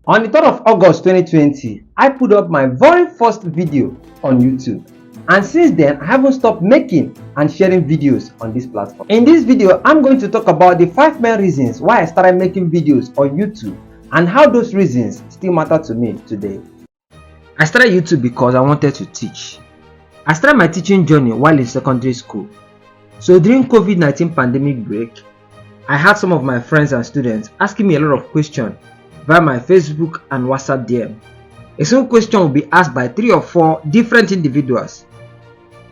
On the 3rd of August 2020, I put up my very first video on YouTube. And since then, I haven't stopped making and sharing videos on this platform. In this video, I'm going to talk about the 5 main reasons why I started making videos on YouTube and how those reasons still matter to me today. I started YouTube because I wanted to teach. I started my teaching journey while in secondary school. So during COVID-19 pandemic break, I had some of my friends and students asking me a lot of questions via my Facebook and WhatsApp DM. A single question will be asked by 3 or 4 different individuals,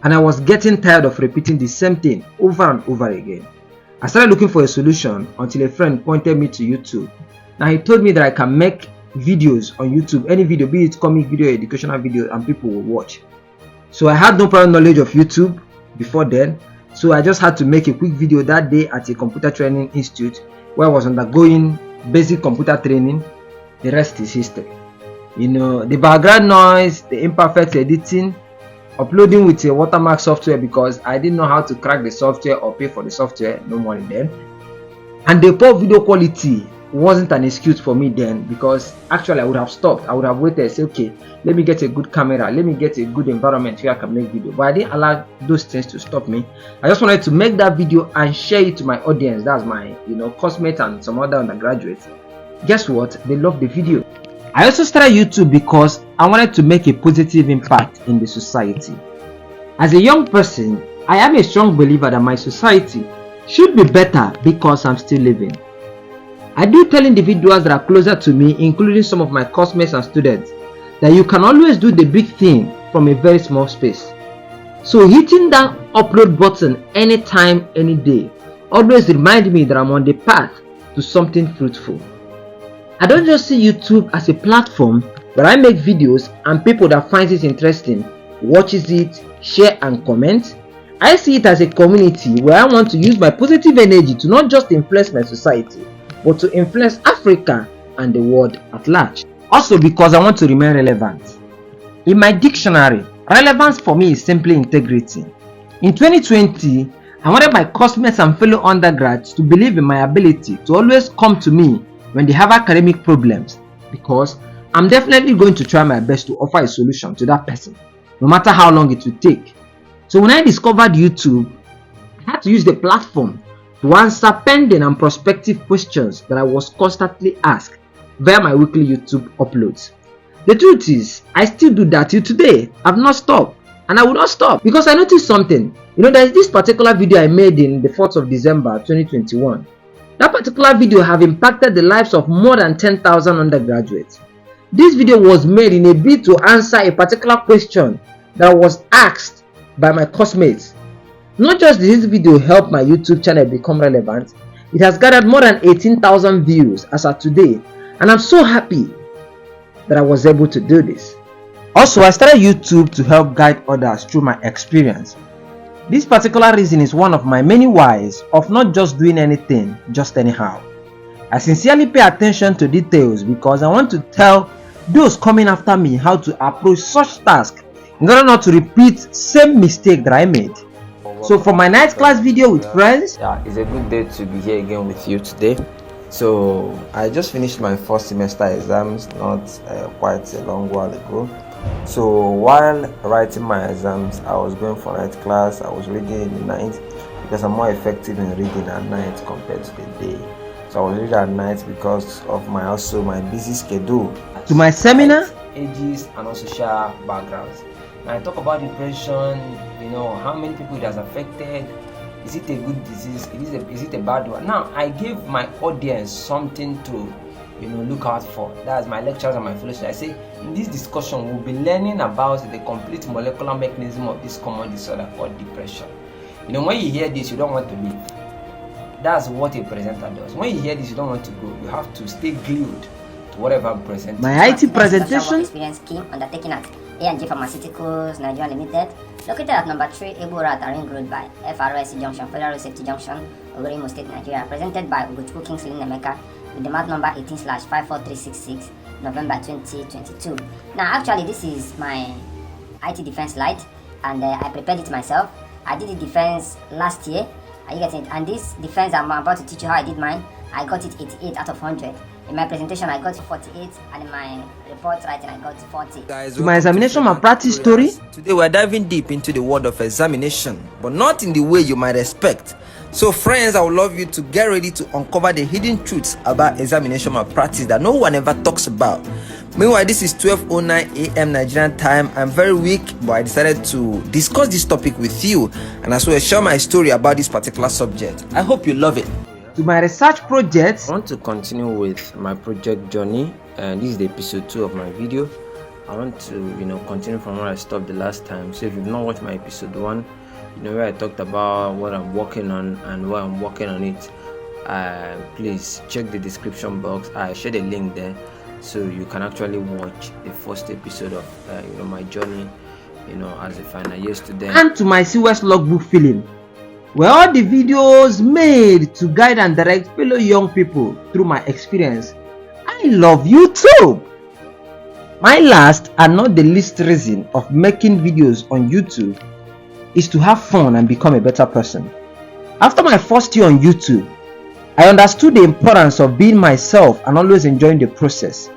and I was getting tired of repeating the same thing over and over again. I started looking for a solution until a friend pointed me to YouTube. Now he told me that I can make videos on YouTube, any video, be it comic video, educational video, and people will watch. So I had no prior knowledge of YouTube before then, so I just had to make a quick video that day at a computer training institute where I was undergoing basic computer training. The rest is history. The background noise, the imperfect editing, uploading with a watermark software because I didn't know how to crack the software or pay for the software, no money then. And the poor video quality wasn't an excuse for me then, because actually I would have stopped. I would have waited and said, okay, let me get a good camera, let me get a good environment where I can make video. But I didn't allow those things to stop me. I just wanted to make that video and share it to my audience. That's my classmates and some other undergraduates. Guess what? They loved the video. I also started YouTube because I wanted to make a positive impact in the society. As a young person, I am a strong believer that my society should be better because I'm still living. I do tell individuals that are closer to me, including some of my classmates and students, that you can always do the big thing from a very small space. So hitting that upload button anytime, any day, always remind me that I'm on the path to something fruitful. I don't just see YouTube as a platform where I make videos and people that finds it interesting watches it, share and comment. I see it as a community where I want to use my positive energy to not just influence my society, but to influence Africa and the world at large. Also because I want to remain relevant. In my dictionary, relevance for me is simply integrity. In 2020, I wanted my classmates and fellow undergrads to believe in my ability to always come to me when they have academic problems, because I'm definitely going to try my best to offer a solution to that person, no matter how long it will take. So when I discovered YouTube, I had to use the platform to answer pending and prospective questions that I was constantly asked via my weekly YouTube uploads. The truth is, I still do that till today. I've not stopped, and I will not stop, because I noticed something. There's this particular video I made in the 4th of December 2021. That particular video have impacted the lives of more than 10,000 undergraduates. This video was made in a bid to answer a particular question that was asked by my classmates. Not just did this video help my YouTube channel become relevant, it has gathered more than 18,000 views as of today, and I'm so happy that I was able to do this. Also, I started YouTube to help guide others through my experience. This particular reason is one of my many whys of not just doing anything just anyhow. I sincerely pay attention to details because I want to tell those coming after me how to approach such tasks in order not to repeat same mistake that I made. So for my night class video with friends, it's a good day to be here again with you today. So I just finished my first semester exams not quite a long while ago. So while writing my exams, I was going for night class. I was reading in the night because I'm more effective in reading at night compared to the day. So I was reading at night because of my busy schedule. To my seminar, ages and also social backgrounds. And I talk about depression, how many people it has affected. Is it a good disease? Is it a bad one? Now I give my audience something to look out for. That's my lectures and my fellowship. I say in this discussion we'll be learning about the complete molecular mechanism of this common disorder called depression. When you hear this, you don't want to leave. That's what a presenter does. When you hear this, you don't want to go. You have to stay glued to whatever I'm presenting. My IT presentation experience scheme undertaken at A&G Pharmaceuticals Nigeria Limited, located at number 3 Ebo Road, Ring Road by FRSC Junction, Federal Safety Junction, Owerri State, Nigeria, presented by Ugochukwu Kingsley Nemeka with the mark number 18/54366, November 2022. Now, actually, this is my IT defense slide, and I prepared it myself. I did the defense last year. Are you getting it? And this defense I'm about to teach you how I did mine, I got it 88 out of 100. In my presentation, I got 48, and in my report writing, I got 40. Guys, To my examination malpractice story. Today we're diving deep into the world of examination, but not in the way you might expect. So friends, I would love you to get ready to uncover the hidden truths about examination malpractice that no one ever talks about. Meanwhile, this is 12:09 a.m. Nigerian time. I'm very weak, but I decided to discuss this topic with you and as well share my story about this particular subject. I hope you love it. To my research projects. I want to continue with my project journey, and this is the episode 2 of my video. I want to continue from where I stopped the last time. So if you've not watched my episode 1, where I talked about what I'm working on and why I'm working on it, please check the description box. I shared a link there so you can actually watch the first episode of my journey as a final year student. And to my CWS logbook filling, where all the videos made to guide and direct fellow young people through my experience. I love YouTube. My last and not the least reason of making videos on YouTube is to have fun and become a better person. After my first year on YouTube, I understood the importance of being myself and always enjoying the process.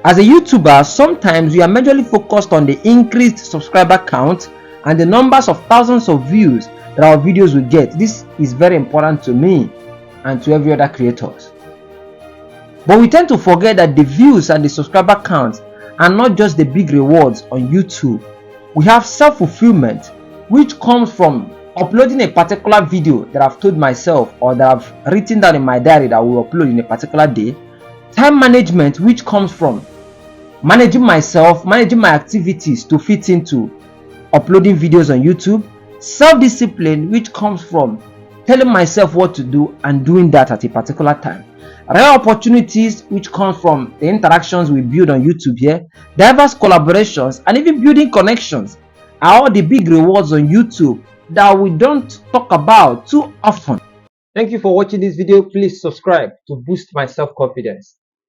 As a YouTuber, sometimes we are majorly focused on the increased subscriber count and the numbers of thousands of views that our videos will get. This is very important to me and to every other creators. But we tend to forget that the views and the subscriber counts are not just the big rewards on YouTube. We have self-fulfillment, which comes from uploading a particular video that I've told myself or that I've written down in my diary that I will upload in a particular day. Time management, which comes from managing myself, managing my activities to fit into uploading videos on YouTube. Self-discipline, which comes from telling myself what to do and doing that at a particular time. Rare opportunities, which comes from the interactions we build on YouTube here. Diverse collaborations and even building connections are all the big rewards on YouTube that we don't talk about too often. Thank you for watching this video. Please subscribe to boost my self-confidence.